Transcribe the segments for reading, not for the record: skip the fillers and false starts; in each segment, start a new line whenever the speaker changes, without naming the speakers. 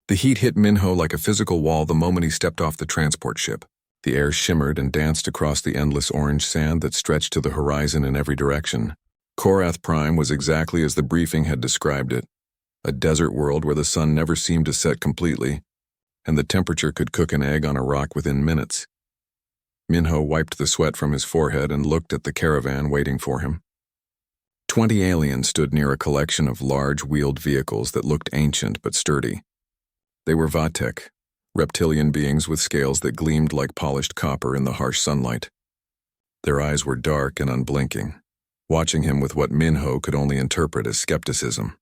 The heat hit Minho like a physical wall the moment he stepped off the transport ship. The air shimmered and danced across the endless orange sand that stretched to the horizon in every direction. Korath Prime was exactly as the briefing had described it. A desert world where the sun never seemed to set completely, and the temperature could cook an egg on a rock within minutes. Minho wiped the sweat from his forehead and looked at the caravan waiting for him. 20 aliens stood near a collection of large wheeled vehicles that looked ancient but sturdy. They were Vatek, reptilian beings with scales that gleamed like polished copper in the harsh sunlight. Their eyes were dark and unblinking, watching him with what Minho could only interpret as skepticism.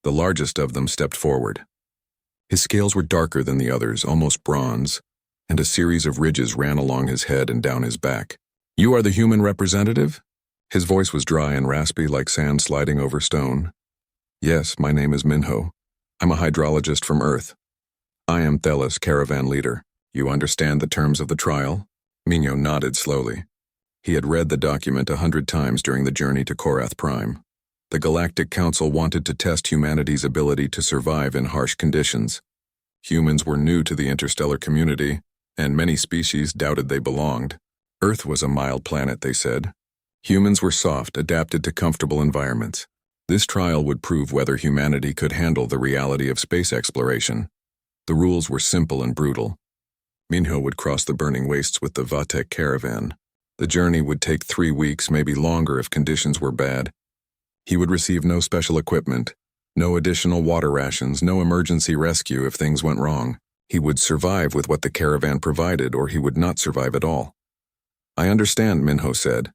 The largest of them stepped forward. His scales were darker than the others, almost bronze, and a series of ridges ran along his head and down his back. "You are the human representative?" His voice was dry and raspy like sand sliding over stone. "Yes, my name is Minho. I'm a hydrologist from Earth. I am Thelis, caravan leader. You understand the terms of the trial?" Minho nodded slowly. He had read the document 100 times during the journey to Korath Prime. The Galactic Council wanted to test humanity's ability to survive in harsh conditions. Humans were new to the interstellar community, and many species doubted they belonged. Earth was a mild planet, they said. Humans were soft, adapted to comfortable environments. This trial would prove whether humanity could handle the reality of space exploration. The rules were simple and brutal. Minho would cross the burning wastes with the Vatek caravan. The journey would take 3 weeks, maybe longer if conditions were bad. He would receive no special equipment, no additional water rations, no emergency rescue if things went wrong. He would survive with what the caravan provided, or he would not survive at all. "I understand," Minho said.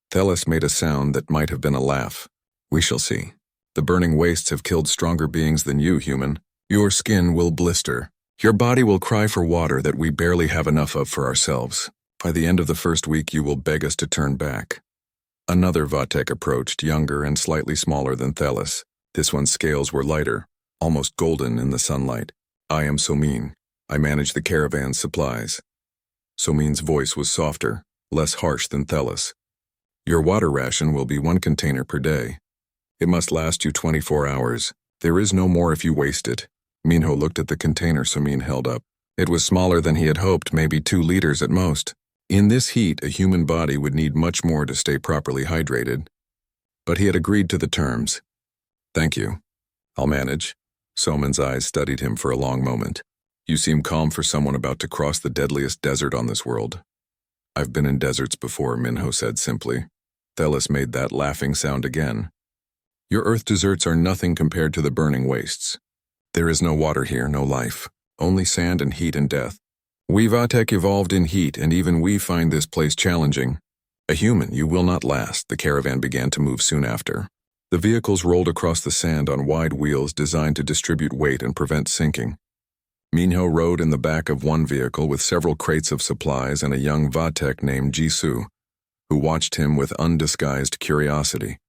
Thelis made a sound that might have been a laugh. "We shall see. The burning wastes have killed stronger beings than you, human. Your skin will blister. Your body will cry for water that we barely have enough of for ourselves. By the end of the first week, you will beg us to turn back." Another Vatek approached, younger and slightly smaller than Thelis. This one's scales were lighter, almost golden in the sunlight. "I am Somin. I manage the caravan's supplies." Somin's voice was softer, less harsh than Thelis. "Your water ration will be 1 container per day. It must last you 24 hours. There is no more if you waste it." Minho looked at the container Somin held up. It was smaller than he had hoped, maybe 2 liters at most. In this heat, a human body would need much more to stay properly hydrated. But he had agreed to the terms. "Thank you. I'll manage." Somin's eyes studied him for a long moment. "You seem calm for someone about to cross the deadliest desert on this world." "I've been in deserts before," Minho said simply. Thelis made that laughing sound again. "Your Earth deserts are nothing compared to the burning wastes. There is no water here, no life. Only sand and heat and death. We Vatek evolved in heat, and even we find this place challenging. A human, you will not last." The caravan began to move soon after. The vehicles rolled across the sand on wide wheels designed to distribute weight and prevent sinking. Minho rode in the back of one vehicle with several crates of supplies and a young Vatek named Jisoo, who watched him with undisguised curiosity.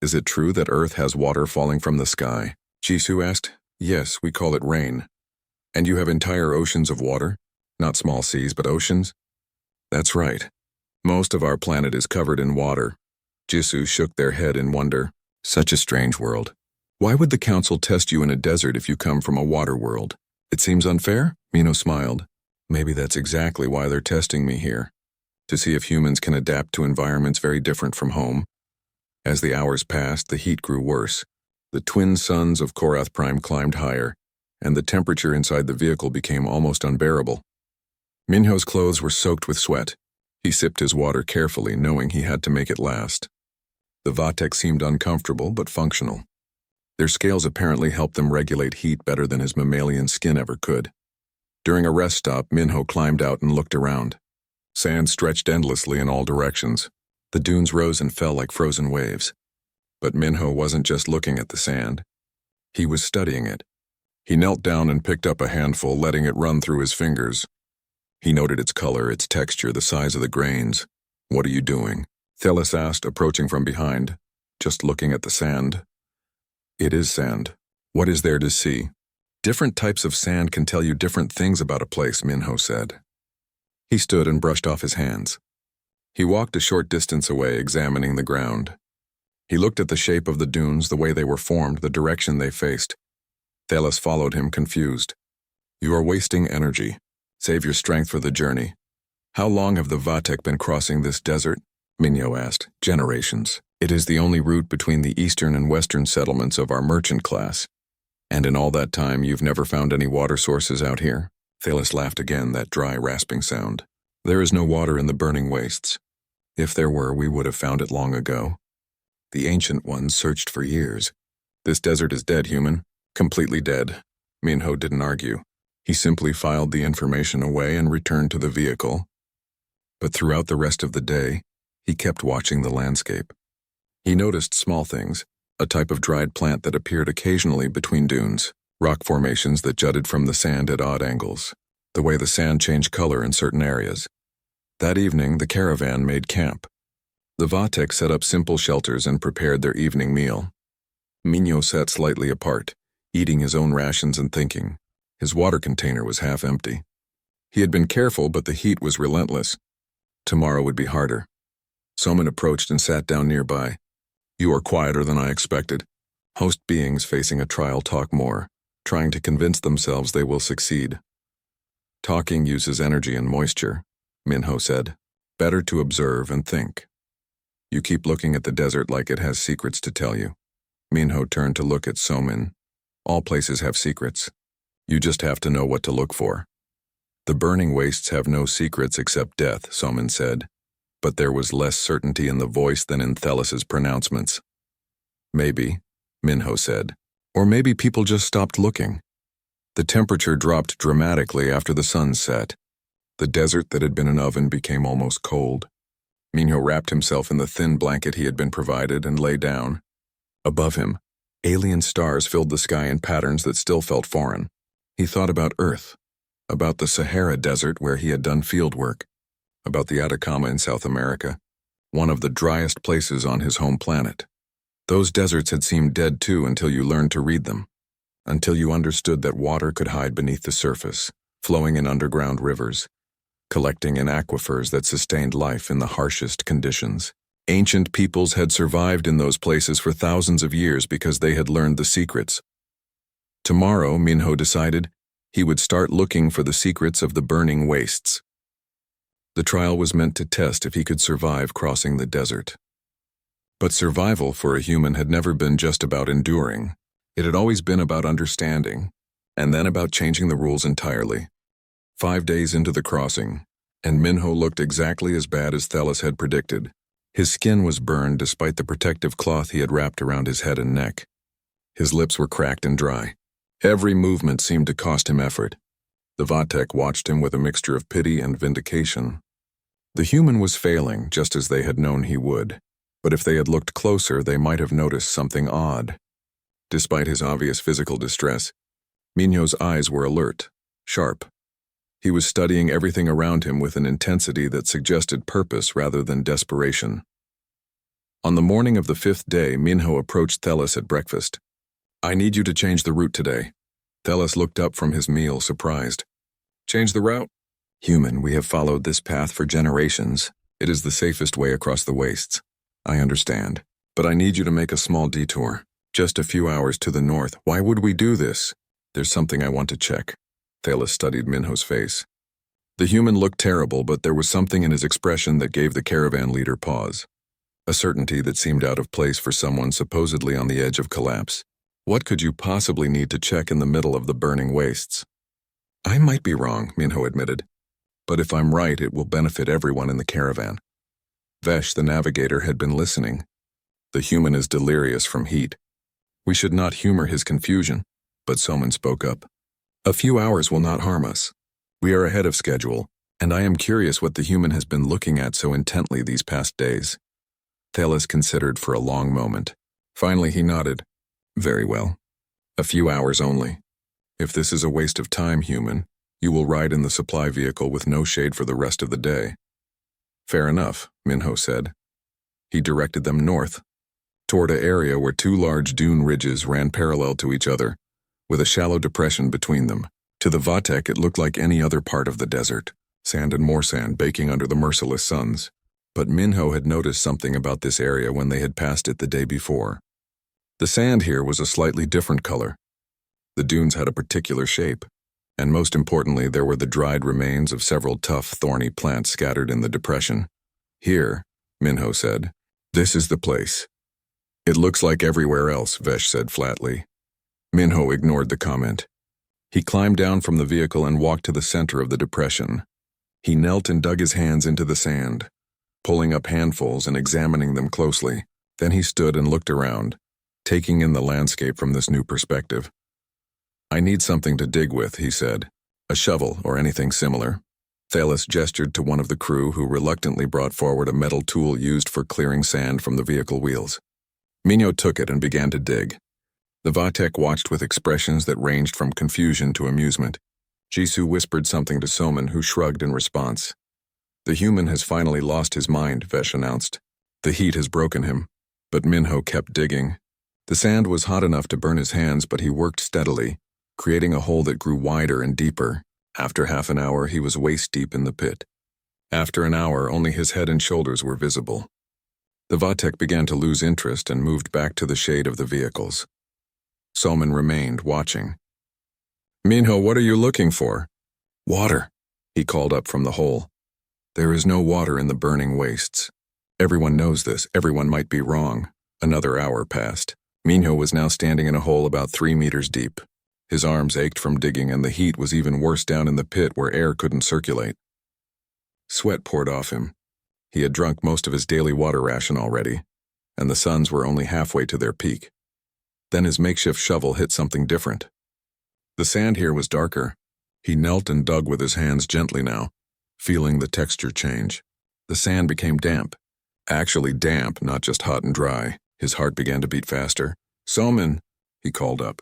"Is it true that Earth has water falling from the sky?" Jisoo asked. "Yes, we call it rain." "And you have entire oceans of water? Not small seas, but oceans?" "That's right. Most of our planet is covered in water." Jisoo shook their head in wonder. "Such a strange world. Why would the council test you in a desert if you come from a water world? It seems unfair?" Minho smiled. "Maybe that's exactly why they're testing me here. To see if humans can adapt to environments very different from home." As the hours passed, the heat grew worse. The twin suns of Korath Prime climbed higher, and the temperature inside the vehicle became almost unbearable. Minho's clothes were soaked with sweat. He sipped his water carefully, knowing he had to make it last. The Vatek seemed uncomfortable but functional. Their scales apparently helped them regulate heat better than his mammalian skin ever could. During a rest stop, Minho climbed out and looked around. Sand stretched endlessly in all directions. The dunes rose and fell like frozen waves. But Minho wasn't just looking at the sand. He was studying it. He knelt down and picked up a handful, letting it run through his fingers. He noted its color, its texture, the size of the grains. "What are you doing?" Thelis asked, approaching from behind. "Just looking at the sand." "It is sand. What is there to see?" "Different types of sand can tell you different things about a place," Minho said. He stood and brushed off his hands. He walked a short distance away, examining the ground. He looked at the shape of the dunes, the way they were formed, the direction they faced. Thalos followed him, confused. You are wasting energy. Save your strength for the journey. How long have the Vatek been crossing this desert? Minho asked. Generations. It is the only route between the eastern and western settlements of our merchant class. And in all that time, you've never found any water sources out here? Thalos laughed again, that dry, rasping sound. There is no water in the burning wastes. If there were, we would have found it long ago. The Ancient Ones searched for years. This desert is dead, human. Completely dead. Minho didn't argue. He simply filed the information away and returned to the vehicle. But throughout the rest of the day, he kept watching the landscape. He noticed small things, a type of dried plant that appeared occasionally between dunes, rock formations that jutted from the sand at odd angles, the way the sand changed color in certain areas. That evening, the caravan made camp. The Vatek set up simple shelters and prepared their evening meal. Minho sat slightly apart, eating his own rations and thinking. His water container was half empty. He had been careful, but the heat was relentless. Tomorrow would be harder. Someone approached and sat down nearby. You are quieter than I expected. Host beings facing a trial talk more, trying to convince themselves they will succeed. Talking uses energy and moisture, Minho said. Better to observe and think. You keep looking at the desert like it has secrets to tell you. Minho turned to look at Somin. All places have secrets. You just have to know what to look for. The burning wastes have no secrets except death, Somin said. But there was less certainty in the voice than in Thalos's pronouncements. Maybe, Minho said. Or maybe people just stopped looking. The temperature dropped dramatically after the sun set. The desert that had been an oven became almost cold. Minho wrapped himself in the thin blanket he had been provided and lay down. Above him, alien stars filled the sky in patterns that still felt foreign. He thought about Earth, about the Sahara Desert where he had done field work, about the Atacama in South America, one of the driest places on his home planet. Those deserts had seemed dead too until you learned to read them, until you understood that water could hide beneath the surface, flowing in underground rivers, collecting in aquifers that sustained life in the harshest conditions. Ancient peoples had survived in those places for thousands of years because they had learned the secrets. Tomorrow, Minho decided, he would start looking for the secrets of the burning wastes. The trial was meant to test if he could survive crossing the desert. But survival for a human had never been just about enduring. It had always been about understanding, and then about changing the rules entirely. 5 days into the crossing, and Minho looked exactly as bad as Thalos had predicted. His skin was burned despite the protective cloth he had wrapped around his head and neck. His lips were cracked and dry. Every movement seemed to cost him effort. The Vatek watched him with a mixture of pity and vindication. The human was failing, just as they had known he would. But if they had looked closer, they might have noticed something odd. Despite his obvious physical distress, Minho's eyes were alert, sharp. He was studying everything around him with an intensity that suggested purpose rather than desperation. On the morning of the 5th day, Minho approached Thalos at breakfast. I need you to change the route today. Thalos looked up from his meal, surprised. Change the route? Human, we have followed this path for generations. It is the safest way across the wastes. I understand. But I need you to make a small detour. Just a few hours to the north. Why would we do this? There's something I want to check. Thalos studied Minho's face. The human looked terrible, but there was something in his expression that gave the caravan leader pause. A certainty that seemed out of place for someone supposedly on the edge of collapse. What could you possibly need to check in the middle of the burning wastes? I might be wrong, Minho admitted. But if I'm right, it will benefit everyone in the caravan. Vesh, the navigator, had been listening. The human is delirious from heat. We should not humor his confusion, but someone spoke up. A few hours will not harm us. We are ahead of schedule, and I am curious what the human has been looking at so intently these past days. Thalos considered for a long moment. Finally, he nodded. Very well. A few hours only. If this is a waste of time, human, you will ride in the supply vehicle with no shade for the rest of the day. Fair enough, Minho said. He directed them north, toward an area where 2 large dune ridges ran parallel to each other, with a shallow depression between them. To the Vatek, it looked like any other part of the desert, sand and more sand baking under the merciless suns. But Minho had noticed something about this area when they had passed it the day before. The sand here was a slightly different color. The dunes had a particular shape, and most importantly, there were the dried remains of several tough, thorny plants scattered in the depression. Here, Minho said. This is the place. It looks like everywhere else, Vesh said flatly. Minho ignored the comment. He climbed down from the vehicle and walked to the center of the depression. He knelt and dug his hands into the sand, pulling up handfuls and examining them closely. Then he stood and looked around, taking in the landscape from this new perspective. I need something to dig with, he said. A shovel or anything similar. Thalos gestured to one of the crew who reluctantly brought forward a metal tool used for clearing sand from the vehicle wheels. Minho took it and began to dig. The Vatek watched with expressions that ranged from confusion to amusement. Jisoo whispered something to Soman, who shrugged in response. The human has finally lost his mind, Vesh announced. The heat has broken him. But Minho kept digging. The sand was hot enough to burn his hands, but he worked steadily, creating a hole that grew wider and deeper. After half an hour, he was waist-deep in the pit. After an hour, only his head and shoulders were visible. The Vatek began to lose interest and moved back to the shade of the vehicles. Soman remained, watching. Minho, what are you looking for? Water, he called up from the hole. There is no water in the burning wastes. Everyone knows this. Everyone might be wrong. Another hour passed. Minho was now standing in a hole about 3 meters deep. His arms ached from digging, and the heat was even worse down in the pit where air couldn't circulate. Sweat poured off him. He had drunk most of his daily water ration already, and the suns were only halfway to their peak. Then his makeshift shovel hit something different. The sand here was darker. He knelt and dug with his hands gently now, feeling the texture change. The sand became damp. Actually damp, not just hot and dry. His heart began to beat faster. Soman, he called up.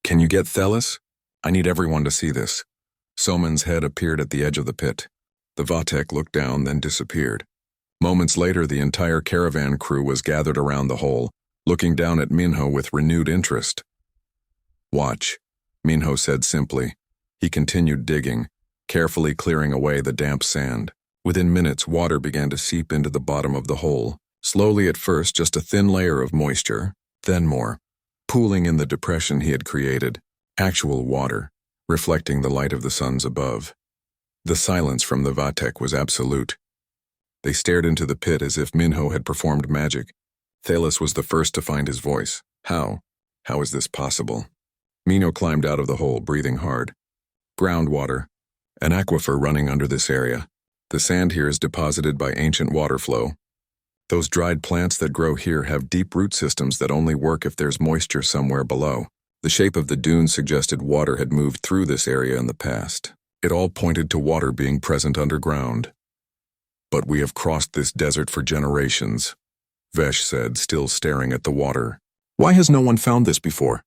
Can you get Thalos? I need everyone to see this. Soman's head appeared at the edge of the pit. The Vatek looked down, then disappeared. Moments later, the entire Caravan crew was gathered around the hole, looking down at Minho with renewed interest. Watch, Minho said simply. He continued digging, carefully clearing away the damp sand. Within minutes, water began to seep into the bottom of the hole. Slowly at first, just a thin layer of moisture, then more. Pooling in the depression he had created, actual water, reflecting the light of the suns above. The silence from the Vatek was absolute. They stared into the pit as if Minho had performed magic. Thalos was the first to find his voice. How? How is this possible? Minho climbed out of the hole, breathing hard. Groundwater, an aquifer running under this area. The sand here is deposited by ancient water flow. Those dried plants that grow here have deep root systems that only work if there's moisture somewhere below. The shape of the dunes suggested water had moved through this area in the past. It all pointed to water being present underground. But we have crossed this desert for generations, Vesh said, still staring at the water. Why has no one found this before?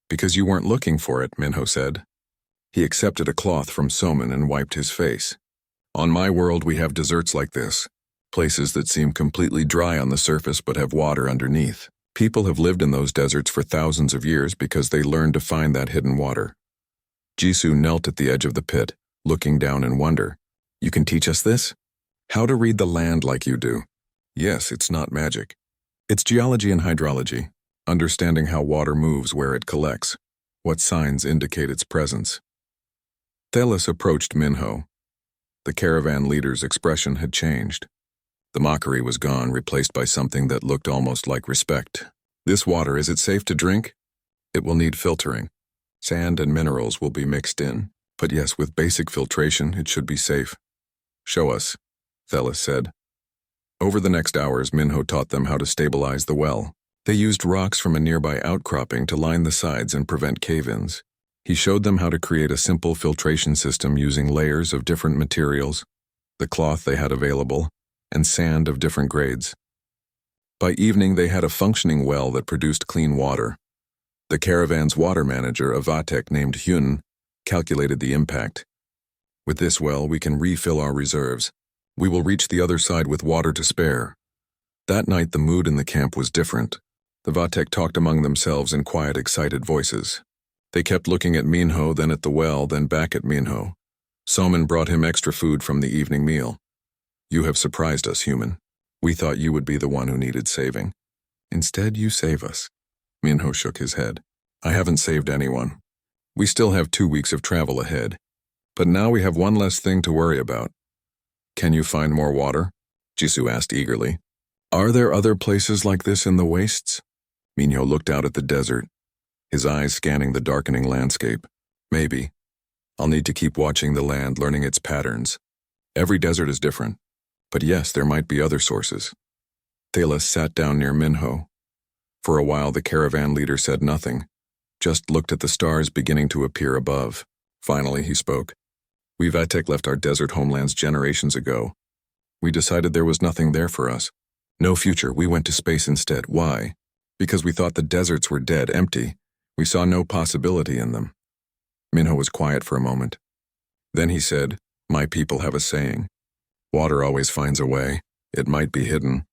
Because you weren't looking for it, Minho said. He accepted a cloth from Soman and wiped his face. On my world, we have deserts like this. Places that seem completely dry on the surface but have water underneath. People have lived in those deserts for thousands of years because they learned to find that hidden water. Jisoo knelt at the edge of the pit, looking down in wonder. You can teach us this? How to read the land like you do. Yes, it's not magic. It's geology and hydrology, understanding how water moves where it collects, what signs indicate its presence. Thalos approached Minho. The Caravan leader's expression had changed. The mockery was gone, replaced by something that looked almost like respect. This water, is it safe to drink? It will need filtering. Sand and minerals will be mixed in. But yes, with basic filtration, it should be safe. Show us, Thalos said. Over the next hours, Minho taught them how to stabilize the well. They used rocks from a nearby outcropping to line the sides and prevent cave-ins. He showed them how to create a simple filtration system using layers of different materials, the cloth they had available, and sand of different grades. By evening, they had a functioning well that produced clean water. The Caravan's water manager, a Vatek named Hyun, calculated the impact. With this well, we can refill our reserves. We will reach the other side with water to spare. That night, the mood in the camp was different. The Vatek talked among themselves in quiet, excited voices. They kept looking at Minho, then at the well, then back at Minho. Soman brought him extra food from the evening meal. You have surprised us, human. We thought you would be the one who needed saving. Instead, you save us. Minho shook his head. I haven't saved anyone. We still have 2 weeks of travel ahead, but now we have one less thing to worry about. Can you find more water? Jisoo asked eagerly. Are there other places like this in the wastes? Minho looked out at the desert, his eyes scanning the darkening landscape. Maybe. I'll need to keep watching the land, learning its patterns. Every desert is different, but yes, there might be other sources. Thalos sat down near Minho. For a while, the caravan leader said nothing, just looked at the stars beginning to appear above. Finally, he spoke. We Vatek left our desert homelands generations ago. We decided there was nothing there for us. No future, we went to space instead. Why? Because we thought the deserts were dead, empty. We saw no possibility in them. Minho was quiet for a moment. Then he said, My people have a saying. Water always finds a way. It might be hidden.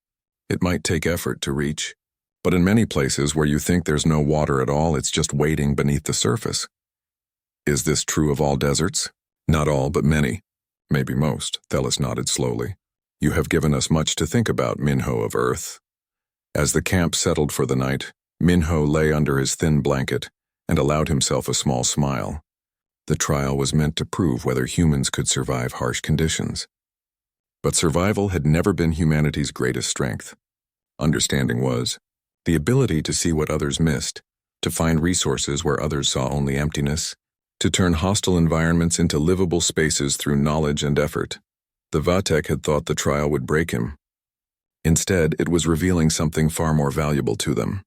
It might take effort to reach. But in many places where you think there's no water at all, it's just waiting beneath the surface. Is this true of all deserts? Not all, but many. Maybe most, Thalos nodded slowly. You have given us much to think about, Minho of Earth. As the camp settled for the night, Minho lay under his thin blanket and allowed himself a small smile. The trial was meant to prove whether humans could survive harsh conditions. But survival had never been humanity's greatest strength. Understanding was the ability to see what others missed, to find resources where others saw only emptiness, to turn hostile environments into livable spaces through knowledge and effort. The Vatek had thought the trial would break him. Instead, it was revealing something far more valuable to them.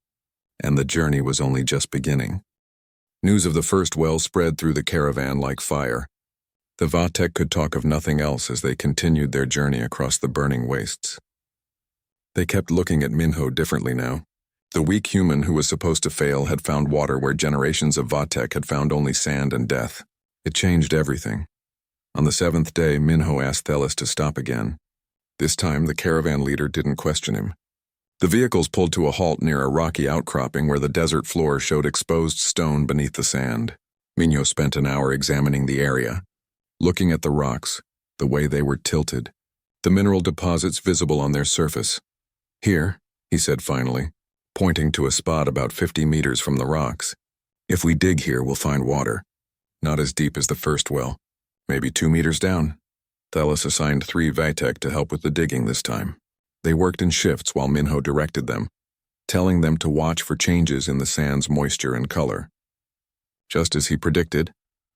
And the journey was only just beginning. News of the first well spread through the caravan like fire. The Vatek could talk of nothing else as they continued their journey across the burning wastes. They kept looking at Minho differently now. The weak human who was supposed to fail had found water where generations of Vatek had found only sand and death. It changed everything. On the 7th day, Minho asked Thalos to stop again. This time, the caravan leader didn't question him. The vehicles pulled to a halt near a rocky outcropping where the desert floor showed exposed stone beneath the sand. Minho spent an hour examining the area, looking at the rocks, the way they were tilted, the mineral deposits visible on their surface. Here, he said finally, pointing to a spot about 50 meters from the rocks. If we dig here, we'll find water. Not as deep as the first well, maybe 2 meters down. Thalos assigned 3 Vatek to help with the digging this time. They worked in shifts while Minho directed them, telling them to watch for changes in the sand's moisture and color. Just as he predicted,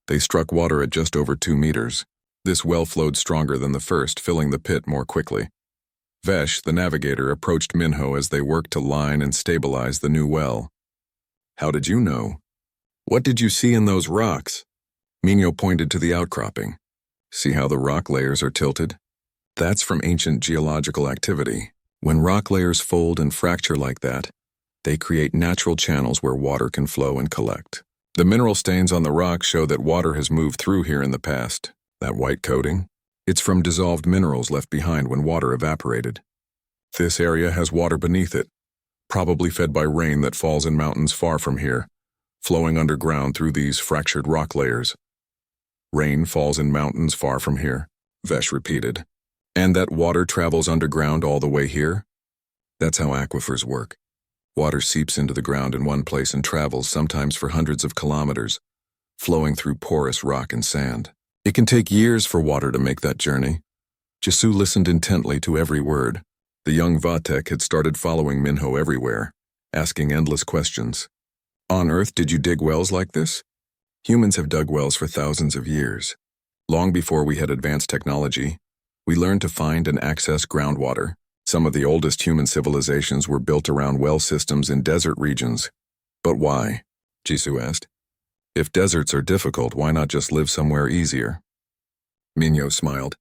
they struck water at just over 2 meters. This well flowed stronger than the first, filling the pit more quickly. Vesh, the navigator, approached Minho as they worked to line and stabilize the new well. How did you know? What did you see in those rocks? Minho pointed to the outcropping. See how the rock layers are tilted? That's from ancient geological activity. When rock layers fold and fracture like that, they create natural channels where water can flow and collect. The mineral stains on the rock show that water has moved through here in the past. That white coating? It's from dissolved minerals left behind when water evaporated. This area has water beneath it, probably fed by rain that falls in mountains far from here, flowing underground through these fractured rock layers. Rain falls in mountains far from here, Vesh repeated. And that water travels underground all the way here? That's how aquifers work. Water seeps into the ground in one place and travels sometimes for hundreds of kilometers, flowing through porous rock and sand. It can take years for water to make that journey. Jisoo listened intently to every word. The young Vatek had started following Minho everywhere, asking endless questions. On Earth, did you dig wells like this? Humans have dug wells for thousands of years. Long before we had advanced technology, we learned to find and access groundwater. Some of the oldest human civilizations were built around well systems in desert regions. But why? Jisoo asked. If deserts are difficult, why not just live somewhere easier? Minho smiled.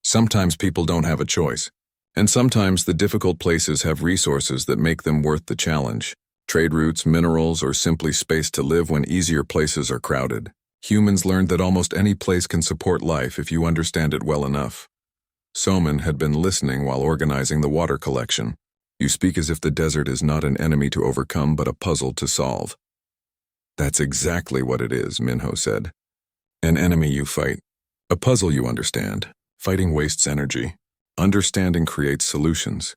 Sometimes people don't have a choice, and sometimes the difficult places have resources that make them worth the challenge. Trade routes, minerals, or simply space to live when easier places are crowded. Humans learned that almost any place can support life if you understand it well enough. Soman had been listening while organizing the water collection. You speak as if the desert is not an enemy to overcome but a puzzle to solve. That's exactly what it is, Minho said. An enemy you fight. A puzzle you understand. Fighting wastes energy. Understanding creates solutions.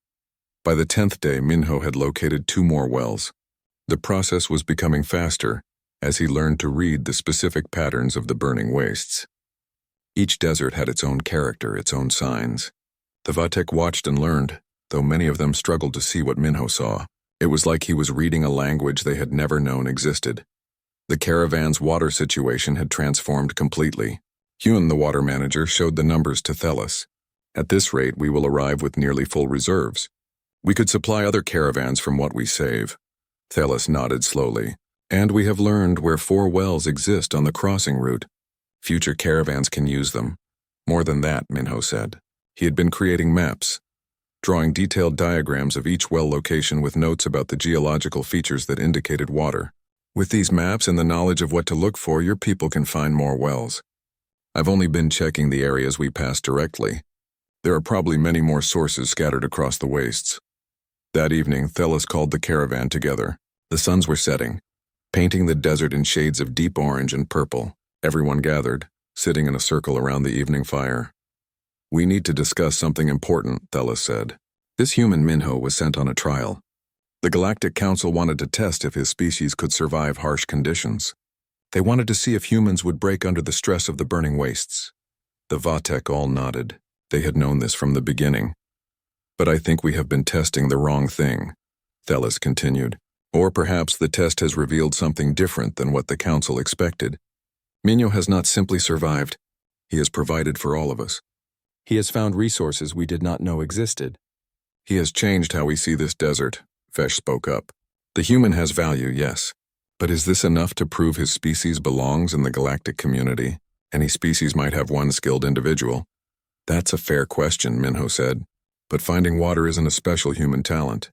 By the 10th day, Minho had located 2 more wells. The process was becoming faster, as he learned to read the specific patterns of the burning wastes. Each desert had its own character, its own signs. The Vatek watched and learned, though many of them struggled to see what Minho saw. It was like he was reading a language they had never known existed. The Caravan's water situation had transformed completely. Hyun, the water manager, showed the numbers to Thelis. At this rate, we will arrive with nearly full reserves. We could supply other caravans from what we save. Thelis nodded slowly. And we have learned where 4 wells exist on the crossing route. Future caravans can use them. More than that, Minho said. He had been creating maps, drawing detailed diagrams of each well location with notes about the geological features that indicated water. With these maps and the knowledge of what to look for, your people can find more wells. I've only been checking the areas we passed directly. There are probably many more sources scattered across the wastes. That evening, Thelis called the caravan together. The suns were setting, painting the desert in shades of deep orange and purple. Everyone gathered, sitting in a circle around the evening fire. We need to discuss something important, Thelis said. This human Minho was sent on a trial. The Galactic Council wanted to test if his species could survive harsh conditions. They wanted to see if humans would break under the stress of the burning wastes. The Vatek all nodded. They had known this from the beginning. But I think we have been testing the wrong thing, Thelis continued. Or perhaps the test has revealed something different than what the Council expected. Minho has not simply survived. He has provided for all of us. He has found resources we did not know existed. He has changed how we see this desert, Vesh spoke up. The human has value, yes. But is this enough to prove his species belongs in the galactic community? Any species might have one skilled individual. That's a fair question, Minho said. But finding water isn't a special human talent.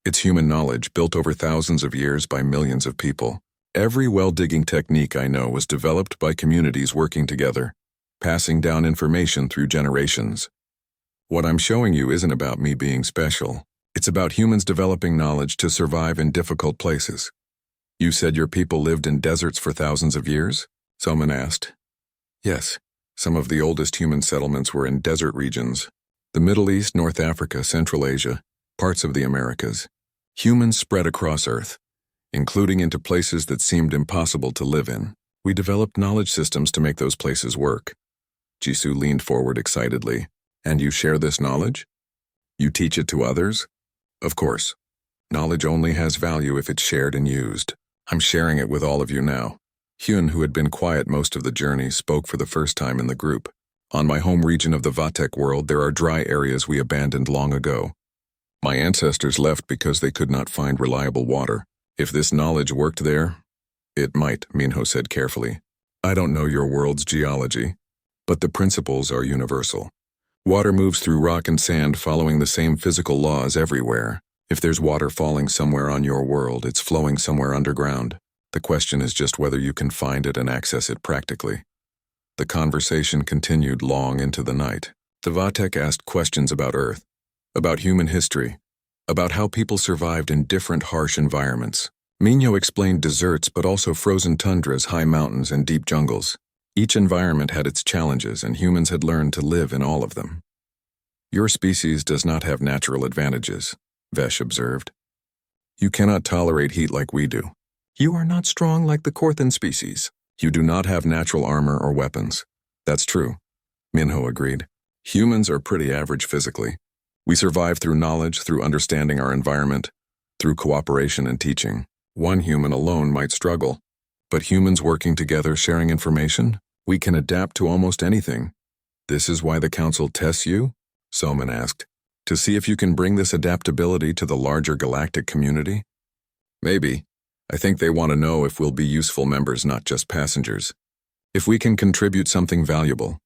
It's human knowledge built over thousands of years by millions of people. Every well-digging technique I know was developed by communities working together, passing down information through generations. What I'm showing you isn't about me being special. It's about humans developing knowledge to survive in difficult places. You said your people lived in deserts for thousands of years? Someone asked. Yes, some of the oldest human settlements were in desert regions. The Middle East, North Africa, Central Asia, parts of the Americas. Humans spread across Earth, including into places that seemed impossible to live in. We developed knowledge systems to make those places work. Jisoo leaned forward excitedly. And you share this knowledge? You teach it to others? Of course. Knowledge only has value if it's shared and used. I'm sharing it with all of you now. Hyun, who had been quiet most of the journey, spoke for the first time in the group. On my home region of the Vatek world, there are dry areas we abandoned long ago. My ancestors left because they could not find reliable water. If this knowledge worked there, it might, Minho said carefully. I don't know your world's geology, but the principles are universal. Water moves through rock and sand following the same physical laws everywhere. If there's water falling somewhere on your world, it's flowing somewhere underground. The question is just whether you can find it and access it practically. The conversation continued long into the night. The Vatek asked questions about Earth, about human history, about how people survived in different harsh environments. Minho explained deserts but also frozen tundras, high mountains, and deep jungles. Each environment had its challenges, and humans had learned to live in all of them. Your species does not have natural advantages, Vesh observed. You cannot tolerate heat like we do. You are not strong like the Korthan species. You do not have natural armor or weapons. That's true, Minho agreed. Humans are pretty average physically. We survive through knowledge, through understanding our environment, through cooperation and teaching. One human alone might struggle. But humans working together, sharing information, we can adapt to almost anything. This is why the Council tests you? Soman asked. To see if you can bring this adaptability to the larger galactic community? Maybe. I think they want to know if we'll be useful members, not just passengers. If we can contribute something valuable.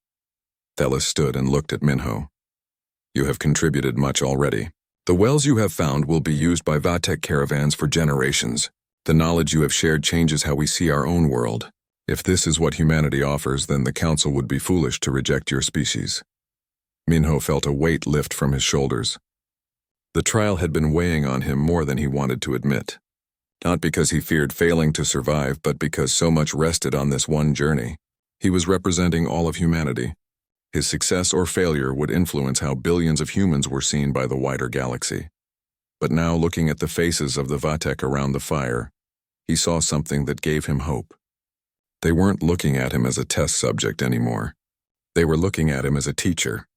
Thelis stood and looked at Minho. You have contributed much already. The wells you have found will be used by Vatek caravans for generations. The knowledge you have shared changes how we see our own world. If this is what humanity offers, then the Council would be foolish to reject your species. Minho felt a weight lift from his shoulders. The trial had been weighing on him more than he wanted to admit. Not because he feared failing to survive, but because so much rested on this one journey. He was representing all of humanity. His success or failure would influence how billions of humans were seen by the wider galaxy. But now, looking at the faces of the Vatek around the fire, he saw something that gave him hope. They weren't looking at him as a test subject anymore. They were looking at him as a teacher,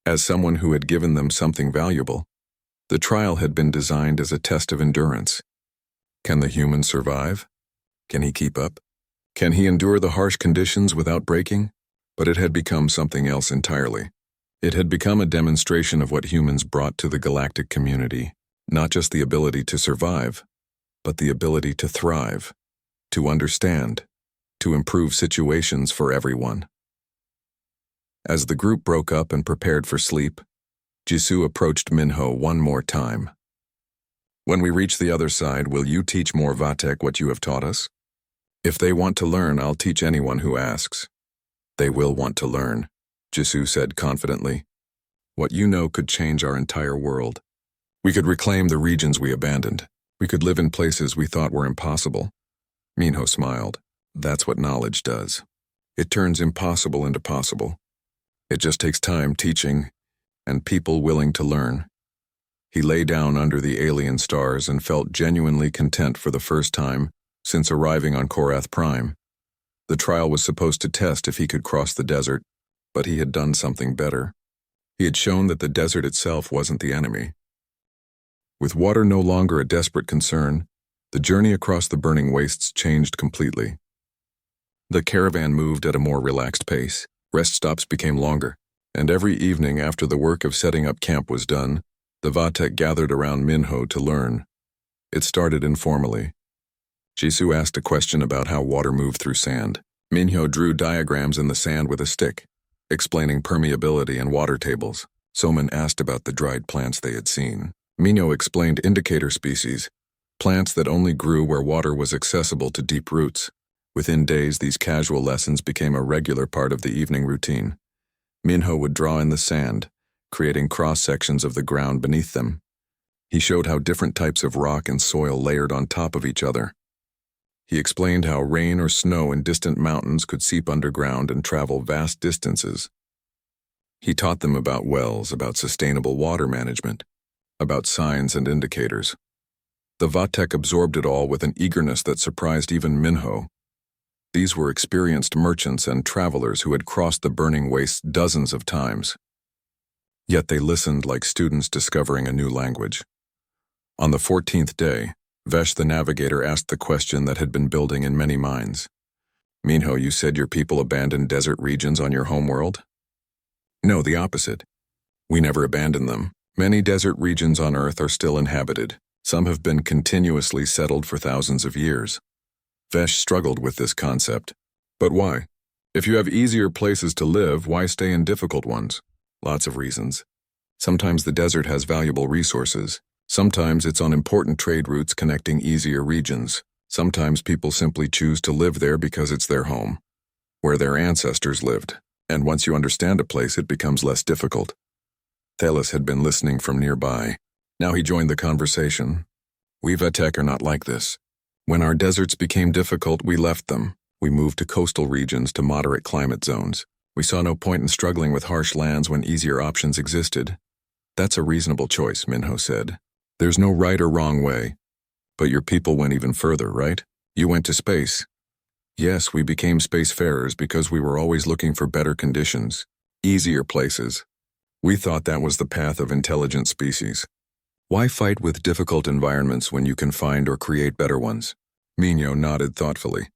as someone who had given them something valuable. The trial had been designed as a test of endurance. Can the human survive? Can he keep up? Can he endure the harsh conditions without breaking? But it had become something else entirely. It had become a demonstration of what humans brought to the galactic community, not just the ability to survive, but the ability to thrive, to understand, to improve situations for everyone. As the group broke up and prepared for sleep, Jisoo approached Minho one more time. When we reach the other side, will you teach more Vatek what you have taught us? If they want to learn, I'll teach anyone who asks. They will want to learn, Jisoo said confidently. What you know could change our entire world. We could reclaim the regions we abandoned. We could live in places we thought were impossible. Minho smiled. That's what knowledge does. It turns impossible into possible. It just takes time, teaching, and people willing to learn. He lay down under the alien stars and felt genuinely content for the first time since arriving on Korath Prime. The trial was supposed to test if he could cross the desert, but he had done something better. He had shown that the desert itself wasn't the enemy. With water no longer a desperate concern, the journey across the burning wastes changed completely. The caravan moved at a more relaxed pace. Rest stops became longer, and every evening after the work of setting up camp was done, the Vatek gathered around Minho to learn. It started informally. Jisoo asked a question about how water moved through sand. Minho drew diagrams in the sand with a stick, explaining permeability and water tables. Soman asked about the dried plants they had seen. Minho explained indicator species, plants that only grew where water was accessible to deep roots. Within days, these casual lessons became a regular part of the evening routine. Minho would draw in the sand, creating cross-sections of the ground beneath them. He showed how different types of rock and soil layered on top of each other. He explained how rain or snow in distant mountains could seep underground and travel vast distances. He taught them about wells, about sustainable water management, about signs and indicators. The Vatek absorbed it all with an eagerness that surprised even Minho. These were experienced merchants and travelers who had crossed the burning wastes dozens of times. Yet they listened like students discovering a new language. On the 14th day, Vesh the navigator asked the question that had been building in many minds. Minho, you said your people abandoned desert regions on your homeworld? No, the opposite. We never abandoned them. Many desert regions on Earth are still inhabited. Some have been continuously settled for thousands of years. Vesh struggled with this concept. But why? If you have easier places to live, why stay in difficult ones? Lots of reasons. Sometimes the desert has valuable resources. Sometimes it's on important trade routes connecting easier regions. Sometimes people simply choose to live there because it's their home, where their ancestors lived. And once you understand a place, it becomes less difficult. Thalos had been listening from nearby. Now he joined the conversation. We Vatek are not like this. When our deserts became difficult, we left them. We moved to coastal regions to moderate climate zones. We saw no point in struggling with harsh lands when easier options existed. That's a reasonable choice, Minho said. There's no right or wrong way. But your people went even further, right? You went to space. Yes, we became spacefarers because we were always looking for better conditions, easier places. We thought that was the path of intelligent species. Why fight with difficult environments when you can find or create better ones? Minho nodded thoughtfully.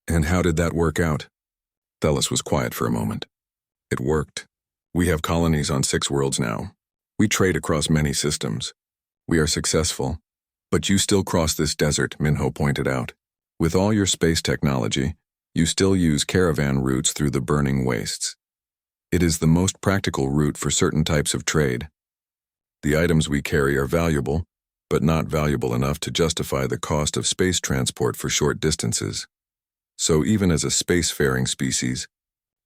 And how did that work out? Thalos was quiet for a moment. It worked. We have colonies on 6 worlds now. We trade across many systems. We are successful. But you still cross this desert, Minho pointed out. With all your space technology, you still use caravan routes through the burning wastes. It is the most practical route for certain types of trade. The items we carry are valuable, but not valuable enough to justify the cost of space transport for short distances. So even as a spacefaring species,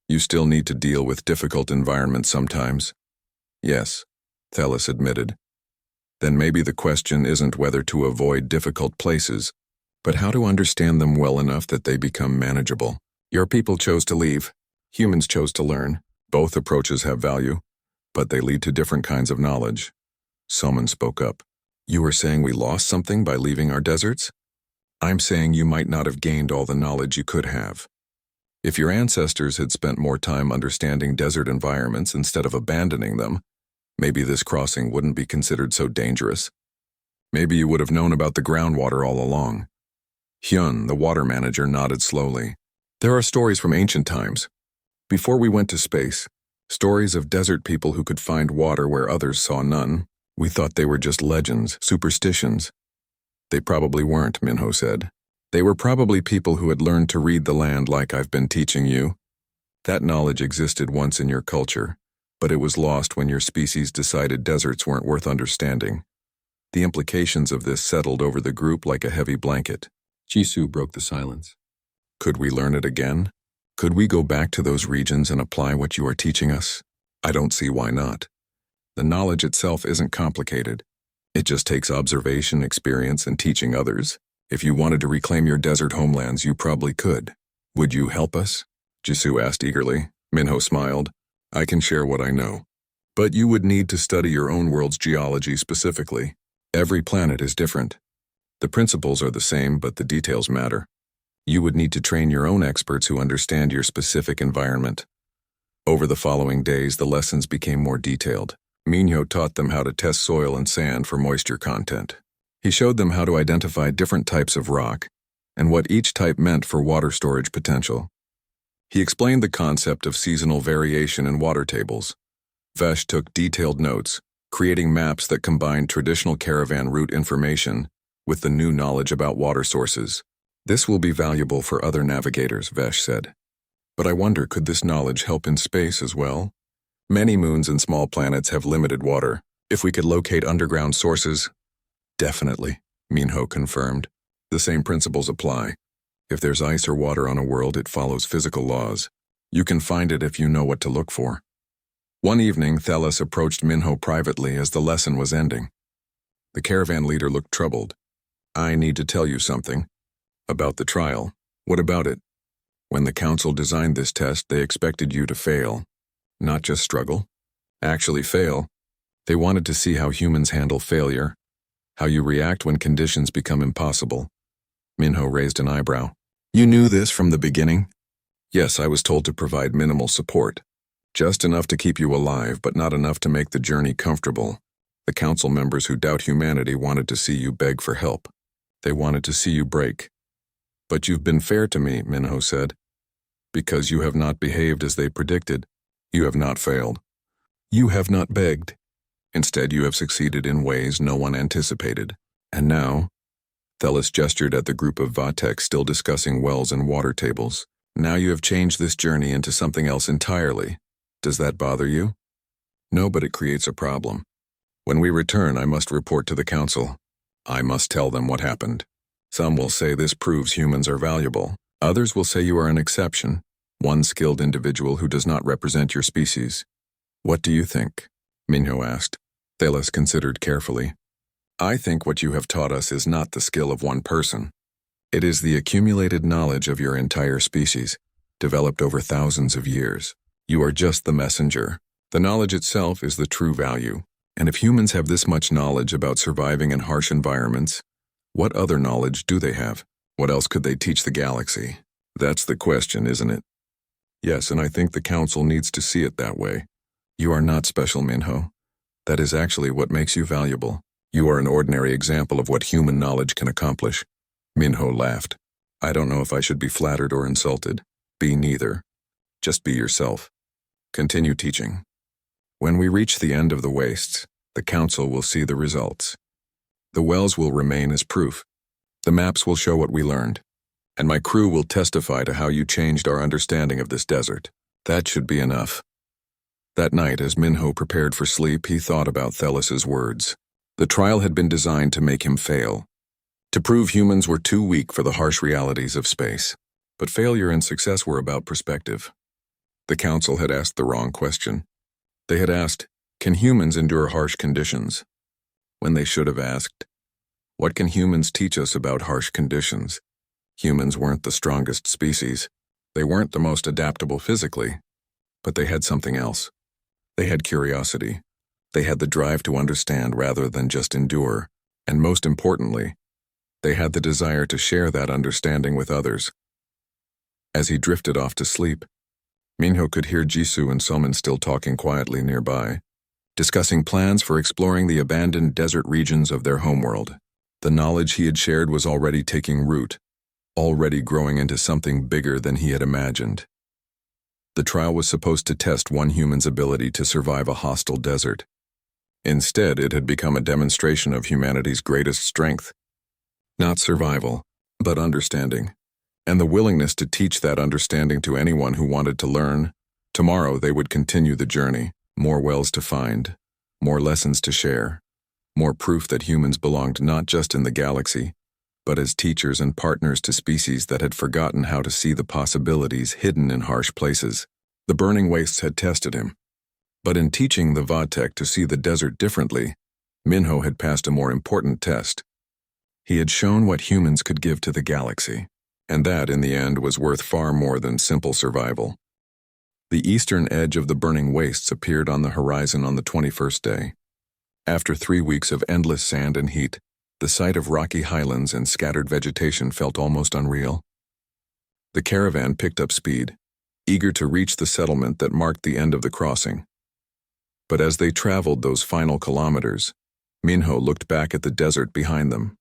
you still need to deal with difficult environments sometimes. Yes, Thalos admitted. Then maybe the question isn't whether to avoid difficult places, but how to understand them well enough that they become manageable. Your people chose to leave. Humans chose to learn. Both approaches have value, but they lead to different kinds of knowledge. Someone spoke up. You were saying we lost something by leaving our deserts? I'm saying you might not have gained all the knowledge you could have. If your ancestors had spent more time understanding desert environments instead of abandoning them, maybe this crossing wouldn't be considered so dangerous. Maybe you would have known about the groundwater all along. Hyun, the water manager, nodded slowly. There are stories from ancient times. Before we went to space, stories of desert people who could find water where others saw none. We thought they were just legends, superstitions. They probably weren't, Minho said. They were probably people who had learned to read the land like I've been teaching you. That knowledge existed once in your culture, but it was lost when your species decided deserts weren't worth understanding. The implications of this settled over the group like a heavy blanket. Jisoo broke the silence. Could we learn it again? Could we go back to those regions and apply what you are teaching us? I don't see why not. The knowledge itself isn't complicated. It just takes observation, experience, and teaching others. If you wanted to reclaim your desert homelands, you probably could. Would you help us? Jisoo asked eagerly. Minho smiled. I can share what I know. But you would need to study your own world's geology specifically. Every planet is different. The principles are the same, but the details matter. You would need to train your own experts who understand your specific environment. Over the following days, the lessons became more detailed. Minho taught them how to test soil and sand for moisture content. He showed them how to identify different types of rock and what each type meant for water storage potential. He explained the concept of seasonal variation in water tables. Vesh took detailed notes, creating maps that combined traditional caravan route information with the new knowledge about water sources. This will be valuable for other navigators, Vesh said. But I wonder, could this knowledge help in space as well? Many moons and small planets have limited water. If we could locate underground sources, definitely, Minho confirmed. The same principles apply. If there's ice or water on a world, it follows physical laws. You can find it if you know what to look for. One evening, Thelis approached Minho privately as the lesson was ending. The caravan leader looked troubled. I need to tell you something. About the trial. What about it? When the council designed this test, they expected you to fail. Not just struggle. Actually fail. They wanted to see how humans handle failure, how you react when conditions become impossible. Minho raised an eyebrow. You knew this from the beginning? Yes, I was told to provide minimal support. Just enough to keep you alive, but not enough to make the journey comfortable. The council members who doubt humanity wanted to see you beg for help. They wanted to see you break. But you've been fair to me, Minho said. Because you have not behaved as they predicted. You have not failed. You have not begged. Instead, you have succeeded in ways no one anticipated. And now, Thelis gestured at the group of Vatek still discussing wells and water tables. Now you have changed this journey into something else entirely. Does that bother you? No, but it creates a problem. When we return, I must report to the council. I must tell them what happened. Some will say this proves humans are valuable. Others will say you are an exception, one skilled individual who does not represent your species. What do you think? Minho asked. Thelis considered carefully. I think what you have taught us is not the skill of one person. It is the accumulated knowledge of your entire species, developed over thousands of years. You are just the messenger. The knowledge itself is the true value. And if humans have this much knowledge about surviving in harsh environments, what other knowledge do they have? What else could they teach the galaxy? That's the question, isn't it? Yes, and I think the council needs to see it that way. You are not special, Minho. That is actually what makes you valuable. You are an ordinary example of what human knowledge can accomplish. Minho laughed. I don't know if I should be flattered or insulted. Be neither. Just be yourself. Continue teaching. When we reach the end of the wastes, the council will see the results. The wells will remain as proof. The maps will show what we learned. And my crew will testify to how you changed our understanding of this desert. That should be enough. That night, as Minho prepared for sleep, he thought about Thelis's words. The trial had been designed to make him fail, to prove humans were too weak for the harsh realities of space. But failure and success were about perspective. The council had asked the wrong question. They had asked, can humans endure harsh conditions? When they should have asked, what can humans teach us about harsh conditions? Humans weren't the strongest species. They weren't the most adaptable physically, but they had something else. They had curiosity. They had the drive to understand rather than just endure. And most importantly, They had the desire to share that understanding with others. As he drifted off to sleep, Minho could hear Jisoo and Somin still talking quietly nearby, discussing plans for exploring the abandoned desert regions of their homeworld. The knowledge he had shared was already taking root, already growing into something bigger than he had imagined. The trial was supposed to test one human's ability to survive a hostile desert. Instead, it had become a demonstration of humanity's greatest strength. Not survival, but understanding, and the willingness to teach that understanding to anyone who wanted to learn. Tomorrow they would continue the journey, more wells to find, more lessons to share, more proof that humans belonged not just in the galaxy, but as teachers and partners to species that had forgotten how to see the possibilities hidden in harsh places. The burning wastes had tested him. But in teaching the Vatek to see the desert differently, Minho had passed a more important test. He had shown what humans could give to the galaxy, and that, in the end, was worth far more than simple survival. The eastern edge of the burning wastes appeared on the horizon on the 21st day. After 3 weeks of endless sand and heat, the sight of rocky highlands and scattered vegetation felt almost unreal. The caravan picked up speed, eager to reach the settlement that marked the end of the crossing. But as they traveled those final kilometers, Minho looked back at the desert behind them.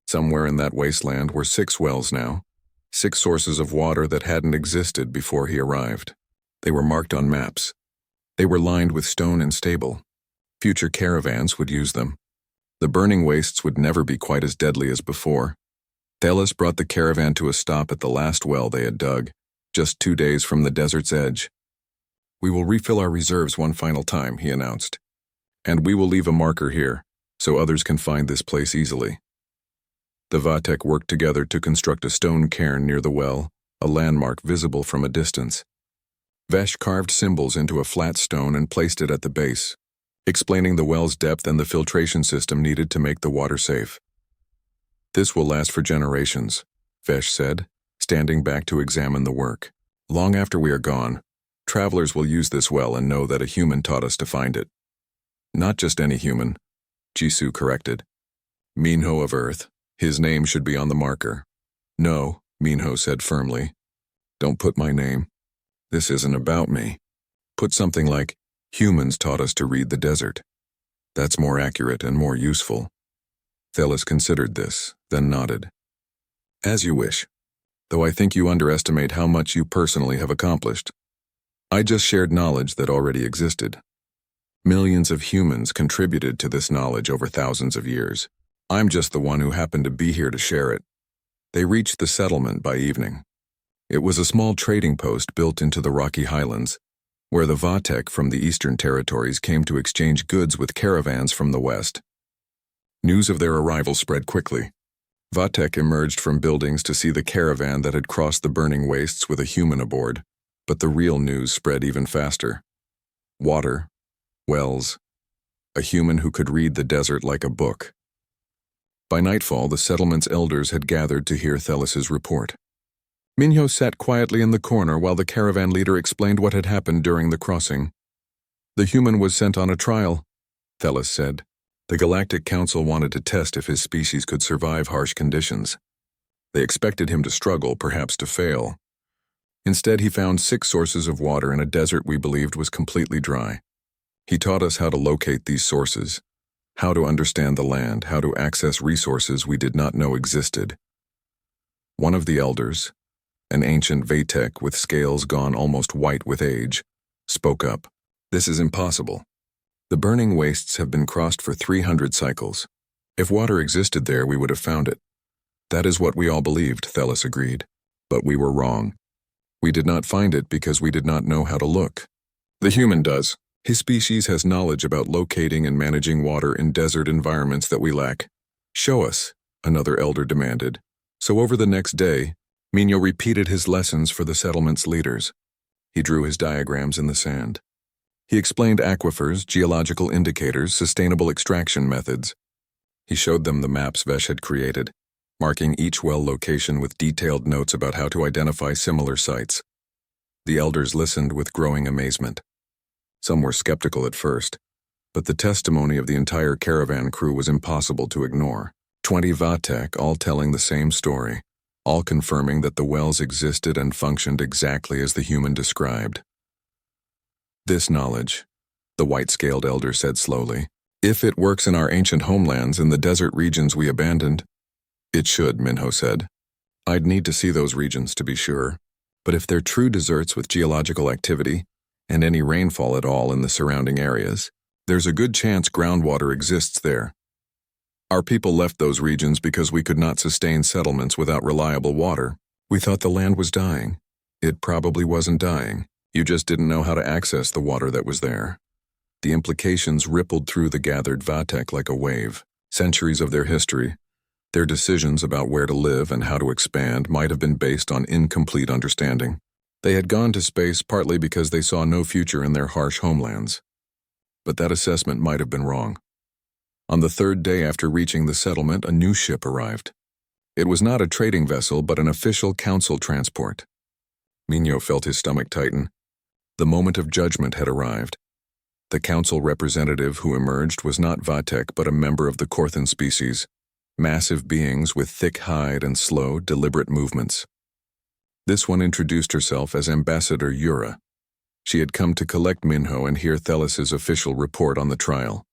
Somewhere in that wasteland were 6 wells now, 6 sources of water that hadn't existed before he arrived. They were marked on maps. They were lined with stone and stable. Future caravans would use them. The burning wastes would never be quite as deadly as before. Thelis brought the caravan to a stop at the last well they had dug, just 2 days from the desert's edge. "We will refill our reserves one final time," he announced. "And we will leave a marker here, so others can find this place easily." The Vatek worked together to construct a stone cairn near the well, a landmark visible from a distance. Vesh carved symbols into a flat stone and placed it at the base, explaining the well's depth and the filtration system needed to make the water safe. "This will last for generations," Vesh said, standing back to examine the work. "Long after we are gone, travelers will use this well and know that a human taught us to find it." "Not just any human," Jisoo corrected. "Minho of Earth. His name should be on the marker." "No," Minho said firmly. "Don't put my name. This isn't about me. Put something like, 'Humans taught us to read the desert.' That's more accurate and more useful." Thelis considered this, then nodded. "As you wish. Though I think you underestimate how much you personally have accomplished. I just shared knowledge that already existed. Millions of humans contributed to this knowledge over thousands of years. I'm just the one who happened to be here to share it." They reached the settlement by evening. It was a small trading post built into the rocky highlands, where the Vatek from the eastern territories came to exchange goods with caravans from the west. News of their arrival spread quickly. Vatek emerged from buildings to see the caravan that had crossed the burning wastes with a human aboard, but the real news spread even faster. Water, wells, a human who could read the desert like a book. By nightfall, the settlement's elders had gathered to hear Thelis's report. Minho sat quietly in the corner while the caravan leader explained what had happened during the crossing. "The human was sent on a trial," Thelis said. "The Galactic Council wanted to test if his species could survive harsh conditions. They expected him to struggle, perhaps to fail. Instead, he found 6 sources of water in a desert we believed was completely dry. He taught us how to locate these sources, how to understand the land, how to access resources we did not know existed." One of the elders, an ancient Vatek with scales gone almost white with age, spoke up. "This is impossible. The burning wastes have been crossed for 300 cycles. If water existed there, we would have found it." "That is what we all believed," Thelis agreed. "But we were wrong. We did not find it because we did not know how to look. The human does. His species has knowledge about locating and managing water in desert environments that we lack." "Show us," another elder demanded. So over the next day, Minho repeated his lessons for the settlement's leaders. He drew his diagrams in the sand. He explained aquifers, geological indicators, sustainable extraction methods. He showed them the maps Vesh had created, marking each well location with detailed notes about how to identify similar sites. The elders listened with growing amazement. Some were skeptical at first, but the testimony of the entire caravan crew was impossible to ignore. 20 Vatek, all telling the same story, all confirming that the wells existed and functioned exactly as the human described. This knowledge, the white-scaled elder said slowly, if it works in our ancient homelands in the desert regions we abandoned, it should, Minho said. I'd need to see those regions to be sure, but if they're true deserts with geological activity, and any rainfall at all in the surrounding areas, there's a good chance groundwater exists there. Our people left those regions because we could not sustain settlements without reliable water. We thought the land was dying. It probably wasn't dying. You just didn't know how to access the water that was there. The implications rippled through the gathered Vatek like a wave. Centuries of their history, their decisions about where to live and how to expand might have been based on incomplete understanding. They had gone to space partly because they saw no future in their harsh homelands. But that assessment might have been wrong. On the third day after reaching the settlement, a new ship arrived. It was not a trading vessel, but an official council transport. Minho felt his stomach tighten. The moment of judgment had arrived. The council representative who emerged was not Vatek, but a member of the Korthan species, massive beings with thick hide and slow, deliberate movements. This one introduced herself as Ambassador Yura. She had come to collect Minho and hear Thelis's official report on the trial.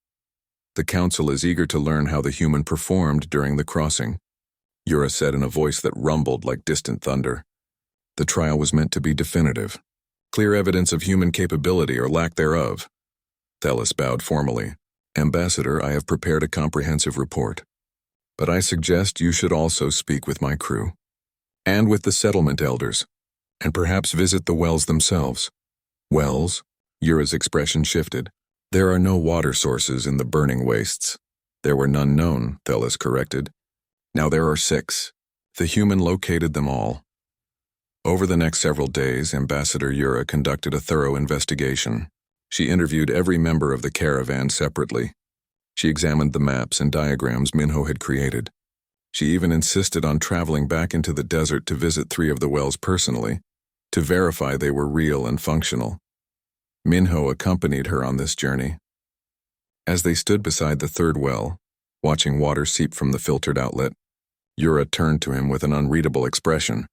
The council is eager to learn how the human performed during the crossing, Yura said in a voice that rumbled like distant thunder. The trial was meant to be definitive. Clear evidence of human capability or lack thereof. Thelis bowed formally. Ambassador, I have prepared a comprehensive report. But I suggest you should also speak with my crew. And with the settlement elders. And perhaps visit the wells themselves. Wells? Yura's expression shifted. There are no water sources in the burning wastes. There were none known, Thelis corrected. Now there are 6. The human located them all. Over the next several days, Ambassador Yura conducted a thorough investigation. She interviewed every member of the caravan separately. She examined the maps and diagrams Minho had created. She even insisted on traveling back into the desert to visit 3 of the wells personally, to verify they were real and functional. Minho accompanied her on this journey. As they stood beside the 3rd well, watching water seep from the filtered outlet, Yura turned to him with an unreadable expression.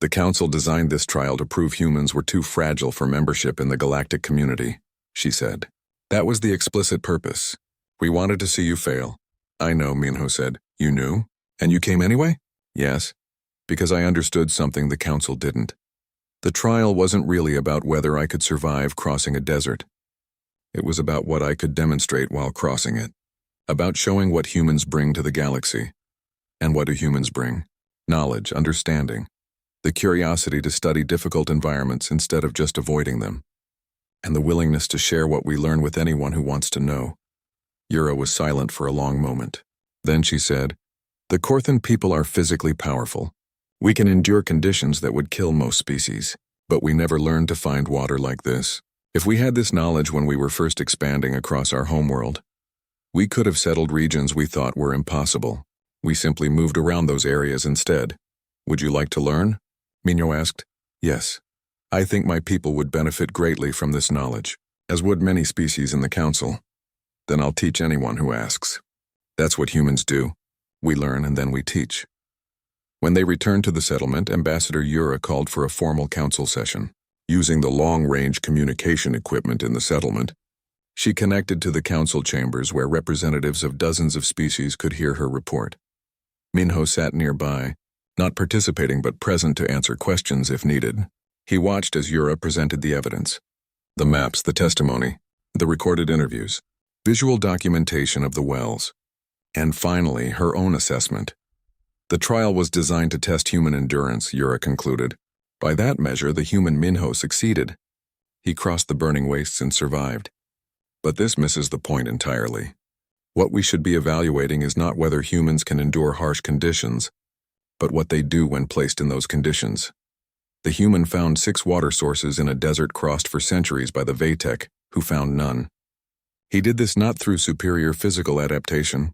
The council designed this trial to prove humans were too fragile for membership in the galactic community, she said. That was the explicit purpose. We wanted to see you fail. I know, Minho said. You knew? And you came anyway? Yes, because I understood something the council didn't. The trial wasn't really about whether I could survive crossing a desert. It was about what I could demonstrate while crossing it. About showing what humans bring to the galaxy. And what do humans bring? Knowledge, understanding. The curiosity to study difficult environments instead of just avoiding them. And the willingness to share what we learn with anyone who wants to know. Yura was silent for a long moment. Then she said, the Korthan people are physically powerful. We can endure conditions that would kill most species, but we never learned to find water like this. If we had this knowledge when we were first expanding across our homeworld, we could have settled regions we thought were impossible. We simply moved around those areas instead. Would you like to learn? Minho asked. Yes. I think my people would benefit greatly from this knowledge, as would many species in the council. Then I'll teach anyone who asks. That's what humans do. We learn and then we teach. When they returned to the settlement, Ambassador Yura called for a formal council session. Using the long-range communication equipment in the settlement, she connected to the council chambers where representatives of dozens of species could hear her report. Minho sat nearby, not participating but present to answer questions if needed. He watched as Yura presented the evidence. The maps, the testimony, the recorded interviews, visual documentation of the wells, and finally, her own assessment. The trial was designed to test human endurance, Yura concluded. By that measure, the human Minho succeeded. He crossed the burning wastes and survived. But this misses the point entirely. What we should be evaluating is not whether humans can endure harsh conditions, but what they do when placed in those conditions. The human found 6 water sources in a desert crossed for centuries by the Vatek, who found none. He did this not through superior physical adaptation,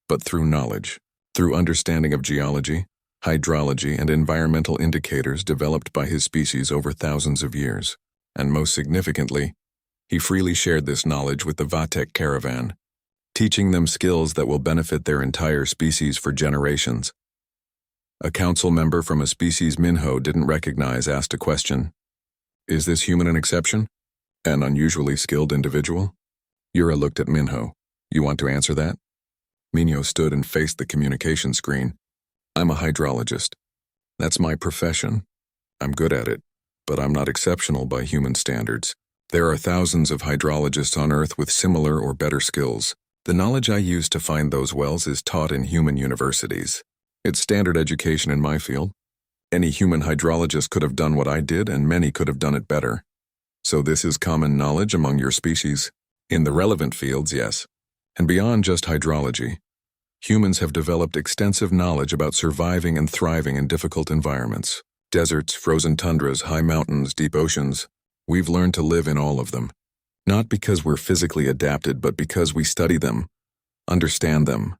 but through knowledge. Through understanding of geology, hydrology, and environmental indicators developed by his species over thousands of years. And most significantly, he freely shared this knowledge with the Vatek caravan. teaching them skills that will benefit their entire species for generations. A council member from a species Minho didn't recognize asked a question. Is this human an exception? An unusually skilled individual? Yura looked at Minho. You want to answer that? Minho stood and faced the communication screen. I'm a hydrologist. That's my profession. I'm good at it, but I'm not exceptional by human standards. There are thousands of hydrologists on Earth with similar or better skills. The knowledge I use to find those wells is taught in human universities. It's standard education in my field. Any human hydrologist could have done what I did, and many could have done it better. So this is common knowledge among your species? In the relevant fields, yes. And beyond just hydrology, humans have developed extensive knowledge about surviving and thriving in difficult environments. Deserts, frozen tundras, high mountains, deep oceans. We've learned to live in all of them. Not because we're physically adapted, but because we study them, understand them,